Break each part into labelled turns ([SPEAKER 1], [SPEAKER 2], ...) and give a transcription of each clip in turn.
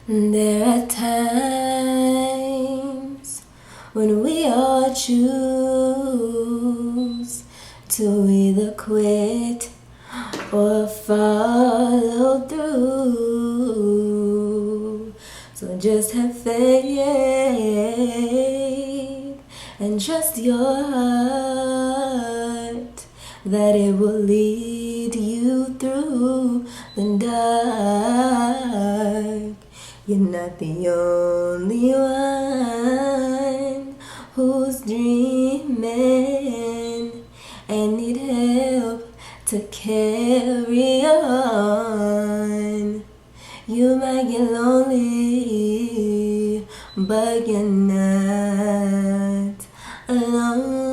[SPEAKER 1] There are times when we all choose to either quit or follow through. So just have faith and trust your heart that it will lead you through the dark. You're not the only one who's dreaming and need help to carry on. You might get lonely, but you're not alone.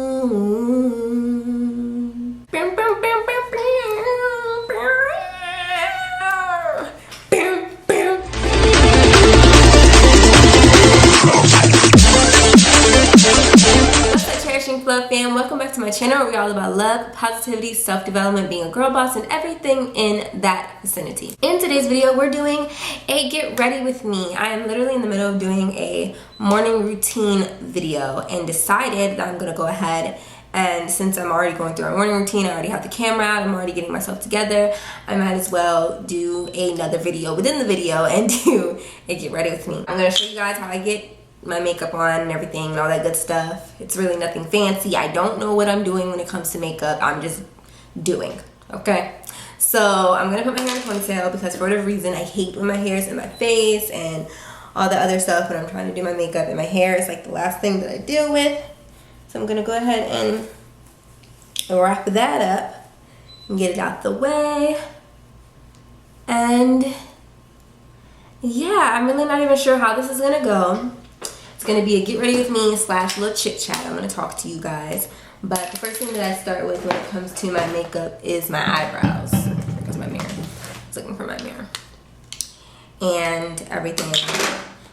[SPEAKER 1] CherishingFlo fam, welcome back to my channel where we're all about love, positivity, self-development, being a girl boss, and everything in that vicinity. In today's video, we're doing a get ready with me. I am literally in the middle of doing a morning routine video and decided that I'm gonna go ahead and since I'm already going through our morning routine, I already have the camera out, I'm already getting myself together, I might as well do another video within the video and do a get ready with me. I'm gonna show you guys how I get my makeup on and everything and all that good stuff. It's really nothing fancy. I don't know what I'm doing when it comes to makeup. I'm just doing, okay? So I'm gonna put my hair in a ponytail because for whatever reason, I hate when my hair is in my face and all the other stuff when I'm trying to do my makeup, and my hair is like the last thing that I deal with. So I'm gonna go ahead and wrap that up and get it out the way. And yeah, I'm really not even sure how this is gonna go. It's gonna be a get ready with me / little chit chat. I'm gonna talk to you guys. But the first thing that I start with when it comes to my makeup is my eyebrows. There's my mirror. I was looking for my mirror. And everything.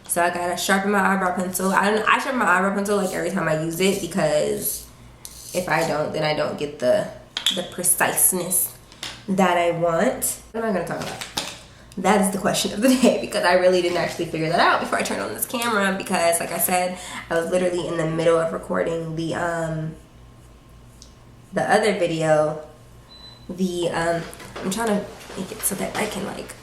[SPEAKER 1] So I gotta sharpen my eyebrow pencil. I sharpen my eyebrow pencil like every time I use it because if I don't, then I don't get the preciseness that I want. What am I gonna talk about? That is the question of the day because I really didn't actually figure that out before I turned on this camera because like I said, I was literally in the middle of recording the other video. I'm trying to make it so that I can like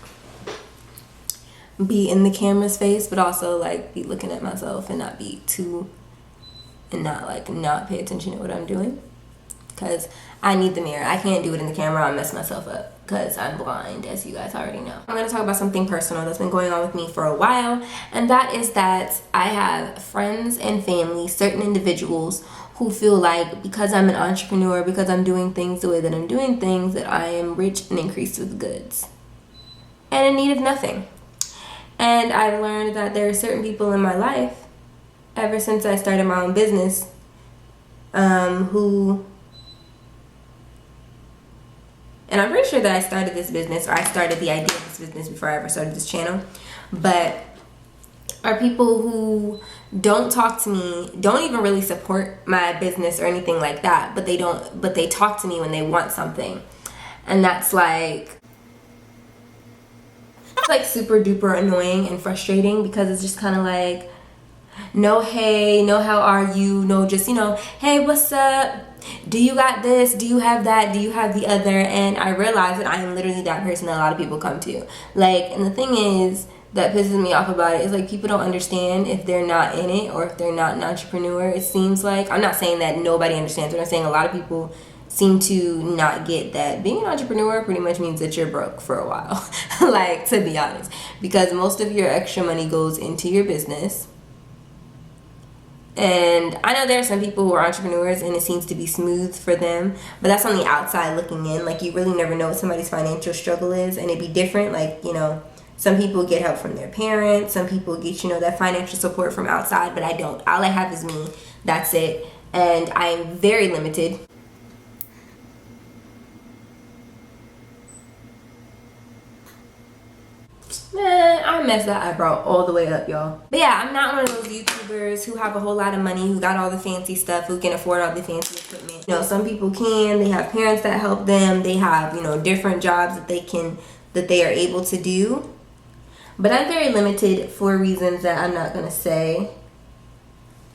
[SPEAKER 1] be in the camera's face but also like be looking at myself and not be too and not pay attention to what I'm doing because I need the mirror. I can't do it in the camera. I'll mess myself up because I'm blind, as you guys already know. I'm gonna talk about something personal that's been going on with me for a while, and that is that I have friends and family, certain individuals who feel like because I'm an entrepreneur, because I'm doing things the way that I'm doing things, that I am rich and increased with goods and in need of nothing. And I've learned that there are certain people in my life, ever since I started my own business, who, and I'm pretty sure that I started this business, or I started the idea of this business before I ever started this channel, but are people who don't talk to me, don't even really support my business or anything like that, but they talk to me when they want something. And that's like super duper annoying and frustrating because it's just kind of like, no hey, no how are you, no just, you know, hey, what's up? Do you got this? Do you have that? Do you have the other? And I realize that I am literally that person that a lot of people come to. Like, and the thing is that pisses me off about it is like people don't understand if they're not in it or if they're not an entrepreneur. It seems like, I'm not saying that nobody understands, but I'm saying a lot of people seem to not get that being an entrepreneur pretty much means that you're broke for a while. Like, to be honest, because most of your extra money goes into your business. And I know there are some people who are entrepreneurs and it seems to be smooth for them, but that's on the outside looking in. Like, you really never know what somebody's financial struggle is, and it'd be different. Like, you know, some people get help from their parents, some people get, you know, that financial support from outside, but I don't. All I have is me. That's it. And I am very limited. Man, I messed that eyebrow all the way up, y'all. But yeah, I'm not one of those YouTubers who have a whole lot of money, who got all the fancy stuff, who can afford all the fancy equipment. You know, some people can. They have parents that help them. They have, you know, different jobs that they are able to do. But I'm very limited for reasons that I'm not gonna say.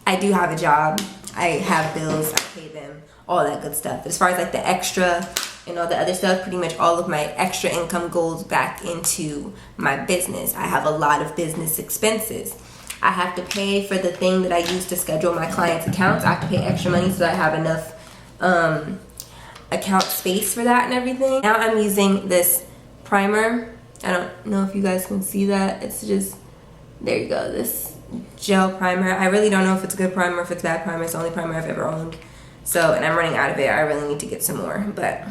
[SPEAKER 1] I do have a job, I have bills, I pay them, all that good stuff. As far as like the extra and all the other stuff, pretty much all of my extra income goes back into my business. I have a lot of business expenses. I have to pay for the thing that I use to schedule my clients' accounts. I have to pay extra money so that I have enough account space for that and everything. Now I'm using this primer. I don't know if you guys can see that. It's just, there you go, this gel primer. I really don't know if it's a good primer or if it's a bad primer. It's the only primer I've ever owned. So, and I'm running out of it. I really need to get some more, but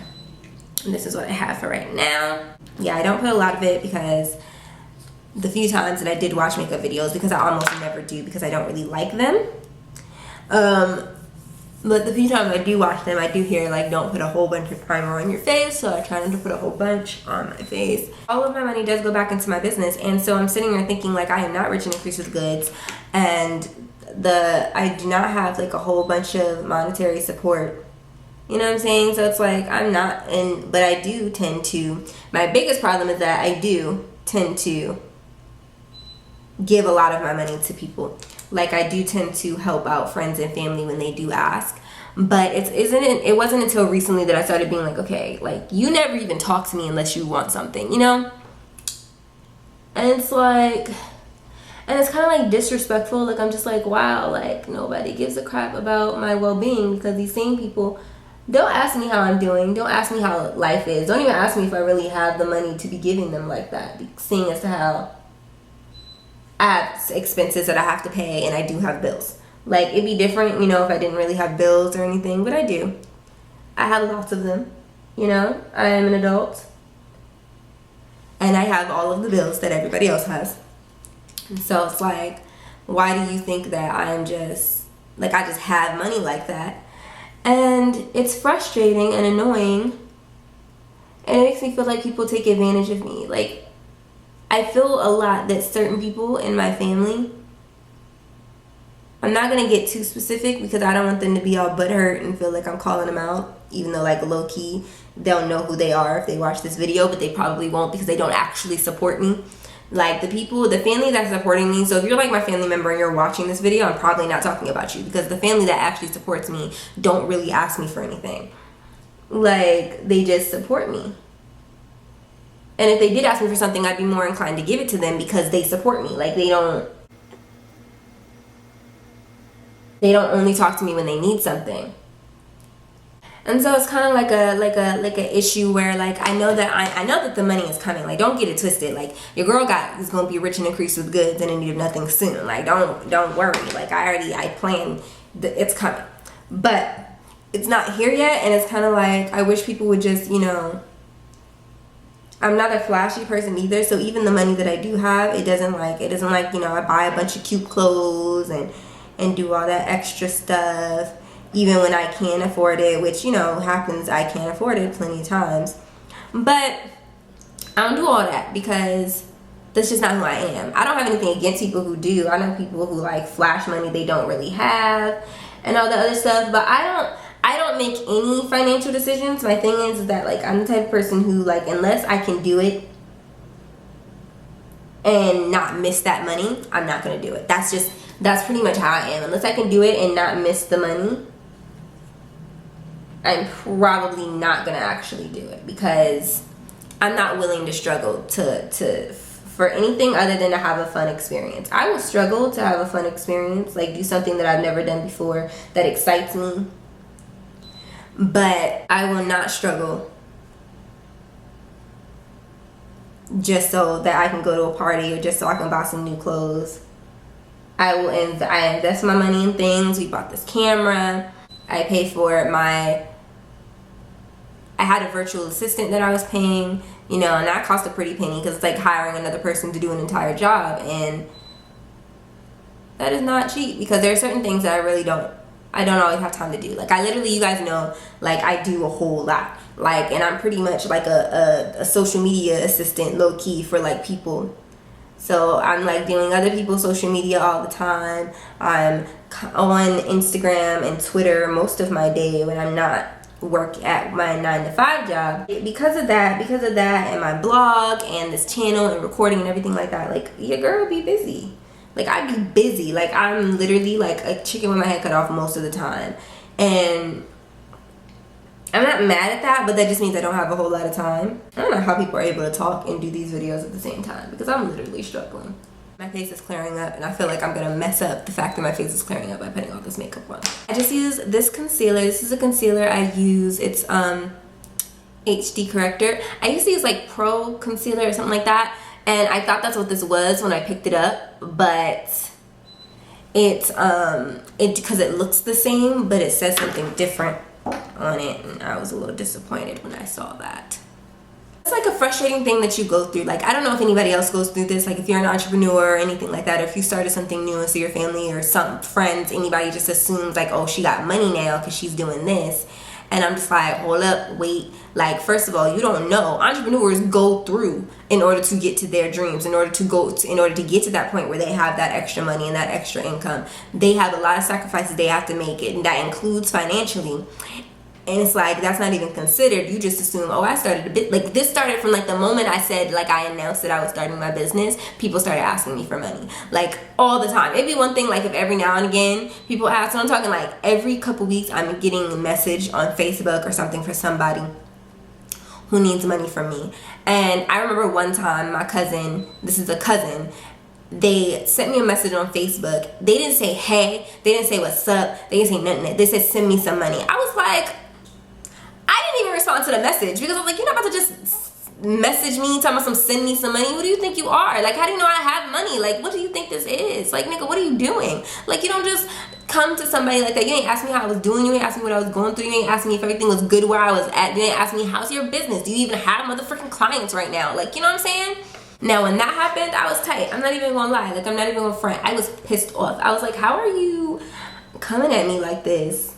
[SPEAKER 1] this is what I have for right now. Yeah, I don't put a lot of it because the few times that I did watch makeup videos, because I almost never do because I don't really like them. But the few times I do watch them, I do hear like, don't put a whole bunch of primer on your face, so I try not to put a whole bunch on my face. All of my money does go back into my business, and so I'm sitting here thinking like, I am not rich and increased with goods, and I do not have like a whole bunch of monetary support. You know what I'm saying? So it's like, I'm not, but I do tend to, my biggest problem is that I do tend to give a lot of my money to people. Like, I do tend to help out friends and family when they do ask. But it wasn't until recently that I started being like, okay, like, you never even talk to me unless you want something, you know? And it's like, and it's kind of like disrespectful. Like, I'm just like, wow, like, nobody gives a crap about my well-being, because these same people don't ask me how I'm doing, don't ask me how life is, don't even ask me if I really have the money to be giving them like that, seeing as to how I have expenses that I have to pay, and I do have bills. Like, it'd be different, you know, if I didn't really have bills or anything, but I do. I have lots of them, you know. I am an adult, and I have all of the bills that everybody else has. And so it's like, why do you think that I'm just, like, I just have money like that? And it's frustrating and annoying, and it makes me feel like people take advantage of me. Like, I feel a lot that certain people in my family, I'm not going to get too specific because I don't want them to be all butthurt and feel like I'm calling them out, even though, like, low-key, they'll know who they are if they watch this video, but they probably won't because they don't actually support me. Like, the family that's supporting me, so if you're like my family member and you're watching this video, I'm probably not talking about you, because the family that actually supports me don't really ask me for anything. Like, they just support me. And if they did ask me for something, I'd be more inclined to give it to them because they support me. Like, they don't only talk to me when they need something. And so it's kind of like a issue where, like, I know that the money is coming. Like, don't get it twisted. Like, your girl is gonna be rich and increased with goods and in need of nothing soon. Like, don't worry. Like, I planned it's coming, but it's not here yet. And it's kind of like, I wish people would just, you know. I'm not a flashy person either, so even the money that I do have, it doesn't like, you know, I buy a bunch of cute clothes and do all that extra stuff, even when I can't afford it, which, you know, happens. I can't afford it plenty of times. But I don't do all that because that's just not who I am. I don't have anything against people who do. I know people who, like, flash money they don't really have and all the other stuff, but I don't make any financial decisions. My thing is that, like, I'm the type of person who, like, unless I can do it and not miss that money, I'm not gonna do it. That's pretty much how I am. Unless I can do it and not miss the money, I'm probably not gonna actually do it, because I'm not willing to struggle for anything other than to have a fun experience. I will struggle to have a fun experience, like do something that I've never done before that excites me, but I will not struggle just so that I can go to a party or just so I can buy some new clothes. I invest my money in things. We bought this camera. I pay for I had a virtual assistant that I was paying, you know, and that cost a pretty penny because it's like hiring another person to do an entire job, and that is not cheap because there are certain things that I don't always have time to do. Like, I literally, you guys know, like, I do a whole lot. Like, and I'm pretty much like a social media assistant, low key, for like people. So I'm like doing other people's social media all the time. I'm on Instagram and Twitter most of my day when I'm not work at my 9-to-5 job. Because of that and my blog and this channel and recording and everything like that, like, your girl be busy. Like, I be busy. Like, I'm literally like a chicken with my head cut off most of the time. And I'm not mad at that, but that just means I don't have a whole lot of time. I don't know how people are able to talk and do these videos at the same time, because I'm literally struggling. My face is clearing up, and I feel like I'm gonna mess up the fact that my face is clearing up by putting all this makeup on. I just use this concealer. This is a concealer I use. It's HD corrector. I used to use like Pro concealer or something like that, and I thought that's what this was when I picked it up, but it's because it looks the same, but it says something different on it, and I was a little disappointed when I saw that. It's like a frustrating thing that you go through. Like, I don't know if anybody else goes through this, like if you're an entrepreneur or anything like that, or if you started something new and so your family or some friends, anybody just assumes like, oh, she got money now because she's doing this. And I'm just like, hold up, wait. Like, first of all, you don't know. Entrepreneurs go through in order to get to their dreams, in order to get to that point where they have that extra money and that extra income. They have a lot of sacrifices they have to make, and that includes financially. And it's like, that's not even considered. You just assume, oh, I started a bit. Like, this started from like the moment I said, like, I announced that I was starting my business, people started asking me for money. Like, all the time. It'd be one thing, like, if every now and again people ask. So I'm talking like every couple weeks I'm getting a message on Facebook or something for somebody who needs money from me. And I remember one time my cousin, this is a cousin, they sent me a message on Facebook. They didn't say hey, they didn't say what's up, they didn't say nothing. They said send me some money. I was like, I didn't even respond to the message because I was like, you're not about to just message me talking about some send me some money. Who do you think you are? Like, how do you know I have money? Like, what do you think this is? Like, nigga, what are you doing? Like, you don't just come to somebody like that. You ain't ask me how I was doing. You ain't ask me what I was going through. You ain't ask me if everything was good where I was at. You ain't ask me how's your business. Do you even have motherfucking clients right now? Like, you know what I'm saying? Now, when that happened, I was tight. I'm not even gonna lie. Like, I'm not even gonna front. I was pissed off. I was like, how are you coming at me like this?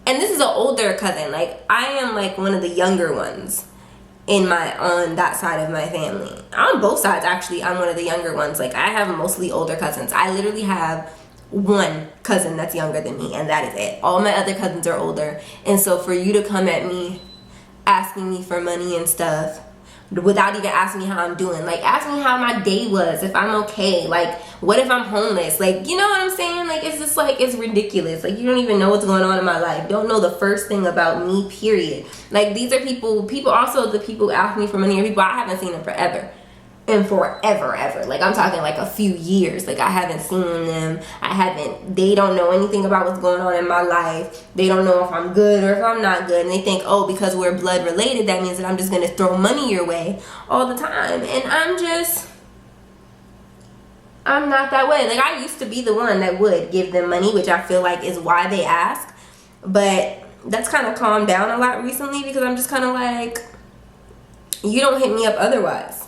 [SPEAKER 1] And this is an older cousin. Like, I am like one of the younger ones on that side of my family. On both sides, actually, I'm one of the younger ones. Like, I have mostly older cousins. I literally have one cousin that's younger than me, and that is it. All my other cousins are older. And so for you to come at me asking me for money and stuff without even asking me how I'm doing, like, ask me how my day was, if I'm okay, like, what if I'm homeless, like, you know what I'm saying? Like, it's just like, it's ridiculous. Like, you don't even know what's going on in my life, don't know the first thing about me, period. Like, these are people also, the people who ask me for money are people I haven't seen in forever. And forever ever, like, I'm talking like a few years. Like, I haven't seen them. They don't know anything about what's going on in my life. They don't know if I'm good or if I'm not good, and they think, oh, because we're blood related, that means that I'm just gonna throw money your way all the time. And I'm not that way. Like, I used to be the one that would give them money, which I feel like is why they ask, but that's kind of calmed down a lot recently, because I'm just kind of like, you don't hit me up otherwise.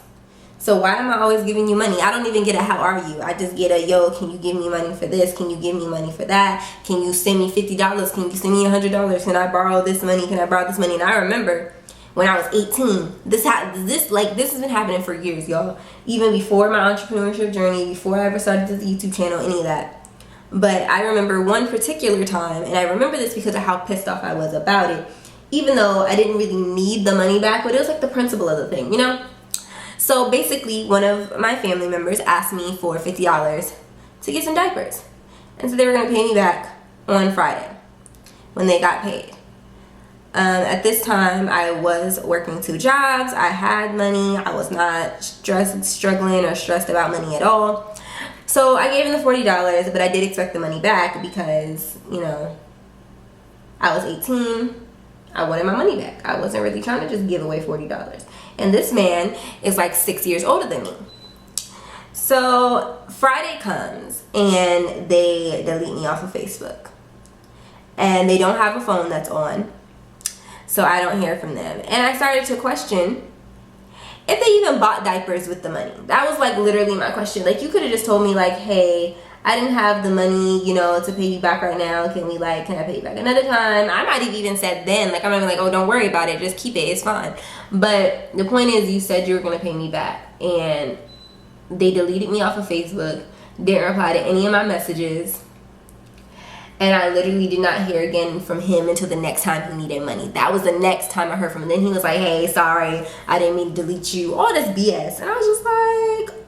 [SPEAKER 1] So why am I always giving you money? I don't even get a how are you. I just get a, yo, can you give me money for this? Can you give me money for that? Can you send me $50? Can you send me $100? Can I borrow this money? Can I borrow this money? And I remember when I was 18, this has been happening for years, y'all. Even before my entrepreneurship journey, before I ever started this YouTube channel, any of that. But I remember one particular time, and I remember this because of how pissed off I was about it, even though I didn't really need the money back, but it was like the principle of the thing, you know? So basically, one of my family members asked me for $50 to get some diapers. And so they were going to pay me back on Friday when they got paid. At this time, I was working 2 jobs. I had money. I was not struggling or stressed about money at all. So I gave him the $40, but I did expect the money back because, you know, I was 18. I wanted my money back. I wasn't really trying to just give away $40. And this man is like 6 years older than me. So Friday comes and they delete me off of Facebook. And they don't have a phone that's on. So I don't hear from them. And I started to question if they even bought diapers with the money. That was like literally my question. Like, you could have just told me like, hey, I didn't have the money, you know, to pay you back right now. Can I pay you back another time? I might have even said then, like, I'm not even like, oh, don't worry about it. Just keep it. It's fine. But the point is, you said you were going to pay me back. And they deleted me off of Facebook. Didn't reply to any of my messages. And I literally did not hear again from him until the next time he needed money. That was the next time I heard from him. Then he was like, hey, sorry, I didn't mean to delete you. All this BS. And I was just like,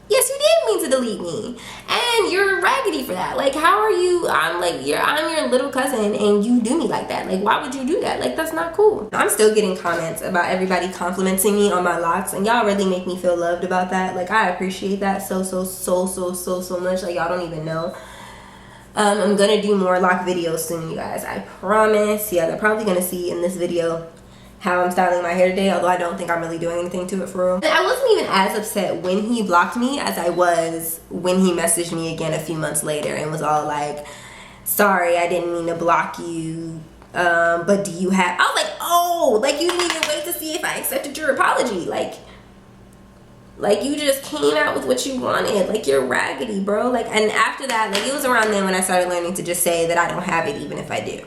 [SPEAKER 1] yes, you did mean to delete me. And you're raggedy for that. Like, how are you? I'm your little cousin and you do me like that. Like, why would you do that? Like, that's not cool. I'm still getting comments about everybody complimenting me on my locks. And y'all really make me feel loved about that. Like, I appreciate that so much. Like, y'all don't even know. I'm gonna do more lock videos soon, you guys. I promise. Yeah, they're probably gonna see in this video how I'm styling my hair today, although I don't think I'm really doing anything to it for real. And I wasn't even as upset when he blocked me as I was when he messaged me again a few months later and was all like, sorry, I didn't mean to block you, but do you have... I was like, oh, like you didn't even wait to see if I accepted your apology. Like you just came out with what you wanted. Like, you're raggedy, bro. Like, and after that, like, it was around then when I started learning to just say that I don't have it even if I do.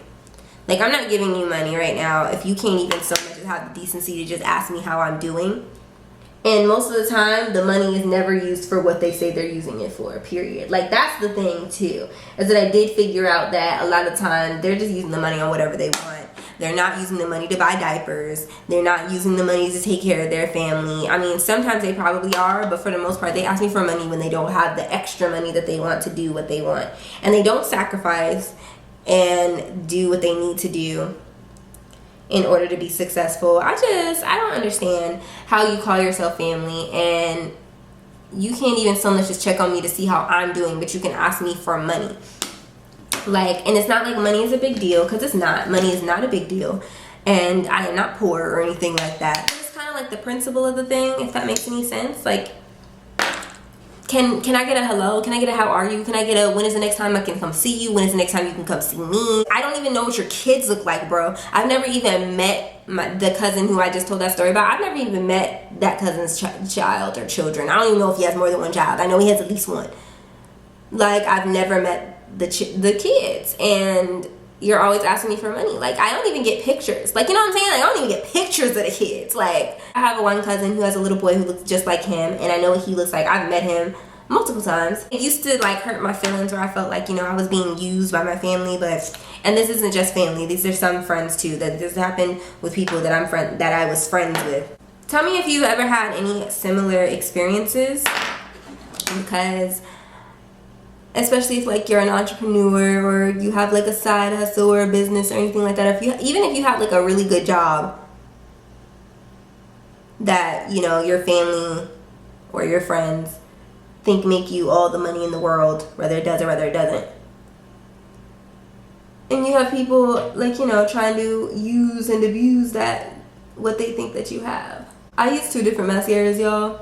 [SPEAKER 1] Like, I'm not giving you money right now if you can't even so much as have the decency to just ask me how I'm doing. And most of the time, the money is never used for what they say they're using it for, period. Like, that's the thing, too. Is that I did figure out that a lot of time, they're just using the money on whatever they want. They're not using the money to buy diapers. They're not using the money to take care of their family. I mean, sometimes they probably are, but for the most part, they ask me for money when they don't have the extra money that they want to do what they want. And they don't sacrifice and do what they need to do in order to be successful. I don't understand how you call yourself family and you can't even so much as check on me to see how I'm doing, but you can ask me for money. Like, and it's not like money is a big deal, because it's not. Money is not a big deal, and I am not poor or anything like that. It's kind of like the principle of the thing, if that makes any sense. Like, can I get a hello? Can I get a how are you? Can I get a when is the next time I can come see you? When is the next time you can come see me? I don't even know what your kids look like, bro. I've never even met the cousin who I just told that story about. I've never even met that cousin's child or children. I don't even know if he has more than one child. I know he has at least one. Like, I've never met the kids, and you're always asking me for money. Like, I don't even get pictures. Like, you know what I'm saying? Like, I don't even get pictures of the kids. Like, I have one cousin who has a little boy who looks just like him, and I know what he looks like. I've met him multiple times. It used to, like, hurt my feelings where I felt like, you know, I was being used by my family, but, and this isn't just family. These are some friends, too, that this happened with people that I was friends with. Tell me if you've ever had any similar experiences, because especially if, like, you're an entrepreneur or you have, like, a side hustle or a business or anything like that. Even if you have, like, a really good job that, you know, your family or your friends think make you all the money in the world, whether it does or whether it doesn't. And you have people, like, you know, trying to use and abuse that, what they think that you have. I use 2 different mascaras, y'all.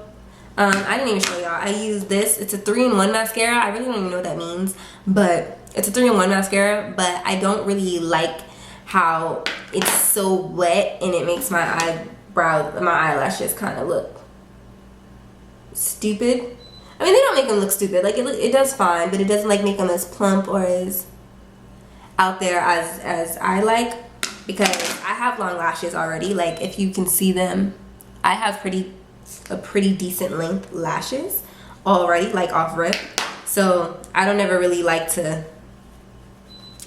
[SPEAKER 1] I didn't even show y'all. I use this. It's a 3-in-1 mascara. I really don't even know what that means, but it's a 3-in-1 mascara. But I don't really like how it's so wet and it makes my eyelashes kind of look stupid. I mean, they don't make them look stupid. Like, it does fine, but it doesn't, like, make them as plump or as out there as I like, because I have long lashes already. Like, if you can see them, I have a pretty decent length lashes already, like, off rip. So I don't ever really like to,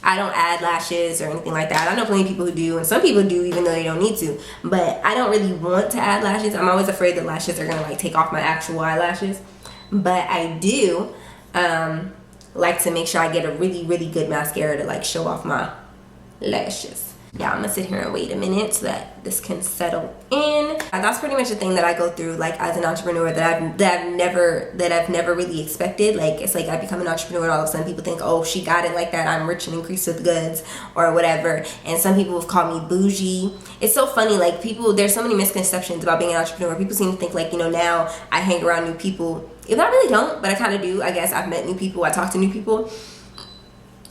[SPEAKER 1] I don't add lashes or anything like that. I know plenty of people who do, and some people do even though they don't need to, but I don't really want to add lashes. I'm always afraid that lashes are gonna, like, take off my actual eyelashes. But I do like to make sure I get a really good mascara to, like, show off my lashes. Yeah, I'm gonna sit here and wait a minute so that this can settle in. That's pretty much the thing that I go through, like, as an entrepreneur, that I've never really expected. Like, it's like I become an entrepreneur and all of a sudden people think, oh, she got it like that, I'm rich and increased with goods or whatever. And some people have called me bougie. It's so funny, like, there's so many misconceptions about being an entrepreneur. People seem to think, like, you know, now I hang around new people. If I really don't, but I kind of do. I guess I've met new people, I talk to new people.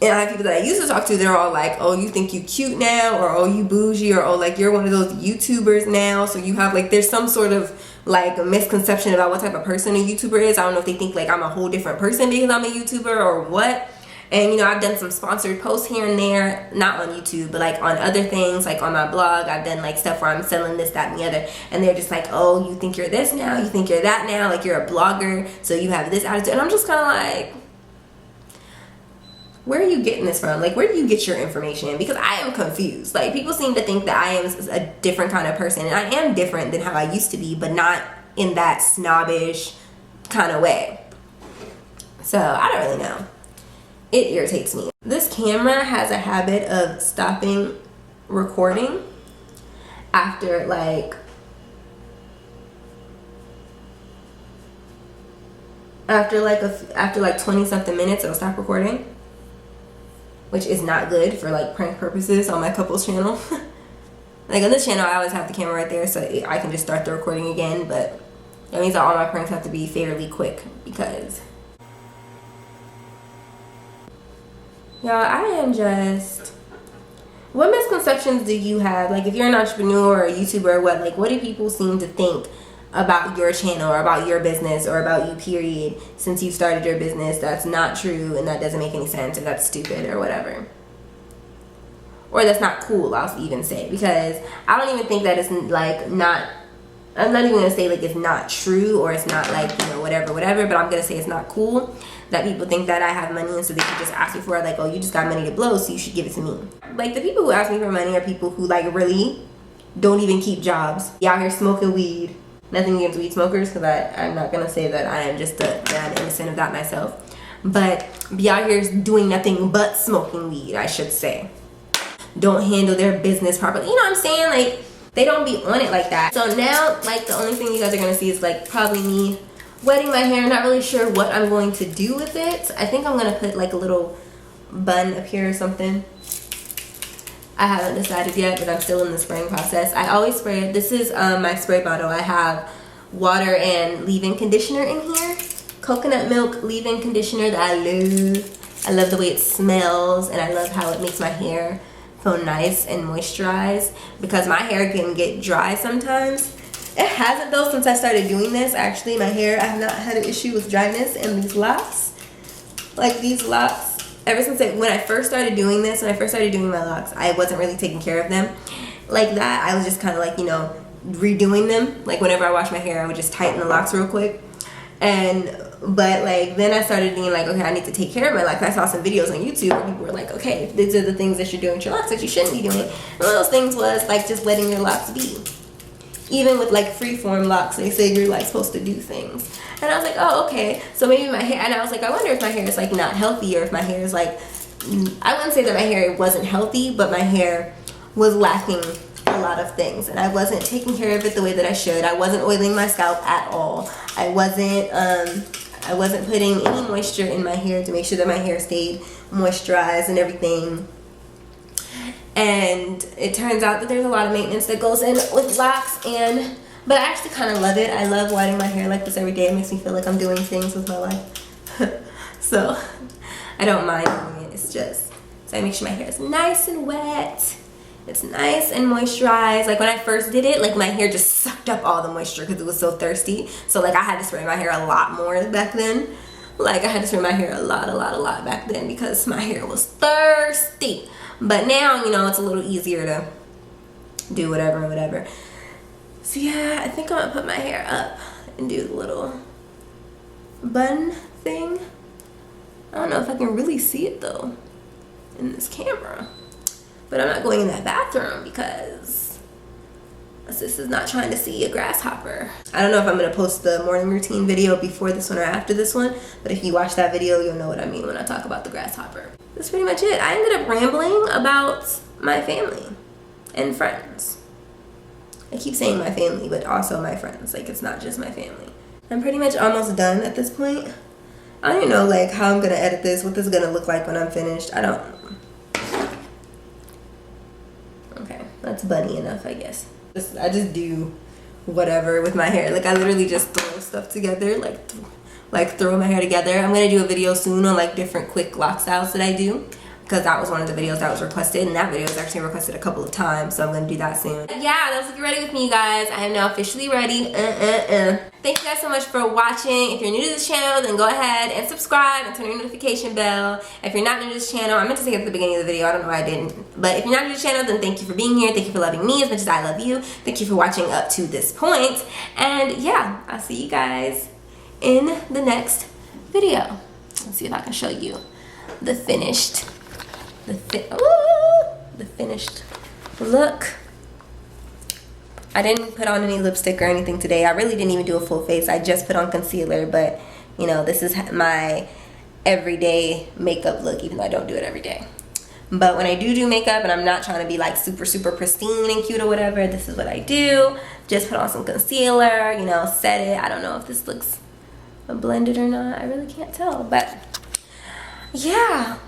[SPEAKER 1] And I have people that I used to talk to, they're all like, oh, you think you cute now, or oh, you bougie, or oh, like, you're one of those YouTubers now, so you have, like, there's some sort of, like, a misconception about what type of person a YouTuber is. I don't know if they think, like, I'm a whole different person because I'm a YouTuber or what. And, you know, I've done some sponsored posts here and there, not on YouTube, but, like, on other things, like on my blog. I've done, like, stuff where I'm selling this, that, and the other, and they're just like, oh, you think you're this now, you think you're that now, like, you're a blogger, so you have this attitude. And I'm just kind of like, where are you getting this from? Like, where do you get your information? Because I am confused. Like, people seem to think that I am a different kind of person, and I am different than how I used to be, but not in that snobbish kind of way. So I don't really know. It irritates me. This camera has a habit of stopping recording after like 20 something minutes. It'll stop recording, which is not good for like prank purposes on my couples channel. Like on this channel I always have the camera right there so I can just start the recording again, but that means that all my pranks have to be fairly quick because y'all, I am just, what misconceptions do you have? Like, if you're an entrepreneur or a YouTuber or what do people seem to think about your channel or about your business or about you, period, since you started your business that's not true and that doesn't make any sense or that's stupid or whatever? Or that's not cool, I'll even say, because I don't even think that it's like not, I'm not even gonna say like it's not true or it's not like, you know, whatever, but I'm gonna say it's not cool that people think that I have money and so they can just ask me for it, like, oh, you just got money to blow, so you should give it to me. Like, the people who ask me for money are people who like really don't even keep jobs. You out here smoking weed. Nothing against weed smokers, because I'm not gonna say that I am just that I'm innocent of that myself, but be out here doing nothing but smoking weed, I should say. Don't handle their business properly. You know what I'm saying? Like, they don't be on it like that. So now, like, the only thing you guys are gonna see is like probably me wetting my hair. Not really sure what I'm going to do with it. I think I'm gonna put like a little bun up here or something. I haven't decided yet, but I'm still in the spraying process. I always spray it. This is my spray bottle. I have water and leave-in conditioner in here. Coconut milk leave-in conditioner that I love. I love the way it smells, and I love how it makes my hair feel nice and moisturized, because my hair can get dry sometimes. It hasn't though since I started doing this. Actually, my hair, I have not had an issue with dryness, and these locks, like these locks, ever since when I first started doing this, when I first started doing my locks, I wasn't really taking care of them like that. I was just kind of like, you know, redoing them. Like whenever I wash my hair, I would just tighten the locks real quick. But like then I started being like, okay, I need to take care of my locks. I saw some videos on YouTube where people were like, okay, these are the things that you're doing with your locks that you shouldn't be doing. And one of those things was like just letting your locks be. Even with like freeform locks, they say you're like supposed to do things. And I was like, oh, okay. So maybe my hair, and I was like, I wonder if my hair is like not healthy, or if my hair is like, I wouldn't say that my hair wasn't healthy, but my hair was lacking a lot of things, and I wasn't taking care of it the way that I should. I wasn't oiling my scalp at all. I wasn't putting any moisture in my hair to make sure that my hair stayed moisturized and everything. And it turns out that there's a lot of maintenance that goes in with locks, but I actually kind of love it. I love wetting my hair like this every day. It makes me feel like I'm doing things with my life. So I don't mind doing it. It's just, so I make sure my hair is nice and wet. It's nice and moisturized. Like when I first did it, like my hair just sucked up all the moisture because it was so thirsty. So like I had to spray my hair a lot more back then. Like I had to spray my hair a lot back then because my hair was thirsty. But now, you know, it's a little easier to do whatever. So yeah, I think I'm gonna put my hair up and do the little bun thing. I don't know if I can really see it though in this camera. But I'm not going in that bathroom because my sister's not trying to see a grasshopper. I don't know if I'm gonna post the morning routine video before this one or after this one, but if you watch that video, you'll know what I mean when I talk about the grasshopper. That's pretty much it. I ended up rambling about my family and friends. I keep saying my family, but also my friends. Like, it's not just my family. I'm pretty much almost done at this point. I don't even know like how I'm gonna edit this, what this is gonna look like when I'm finished. I don't know. Okay, that's bunny enough, I guess. I just do whatever with my hair. Like I literally just throw stuff together, like throw my hair together. I'm gonna do a video soon on like different quick lock styles that I do, because that was one of the videos that was requested, and that video was actually requested a couple of times, so I'm gonna do that soon. Yeah, that's Get Ready With Me, you guys. I am now officially ready. Thank you guys so much for watching. If you're new to this channel, then go ahead and subscribe and turn on your notification bell. If you're not new to this channel, I meant to say it at the beginning of the video, I don't know why I didn't, but if you're not new to the channel, then thank you for being here. Thank you for loving me as much as I love you. Thank you for watching up to this point, and yeah, I'll see you guys in the next video. Let's see if I can show you the finished look. I didn't put on any lipstick or anything today. I really didn't even do a full face. I just put on concealer, but you know, this is my everyday makeup look, even though I don't do it every day. But when I do makeup and I'm not trying to be like super pristine and cute or whatever, this is what I do. Just put on some concealer, you know, set it. I don't know if this looks blended or not. I really can't tell, but yeah.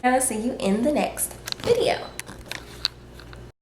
[SPEAKER 1] I'll see you in the next video.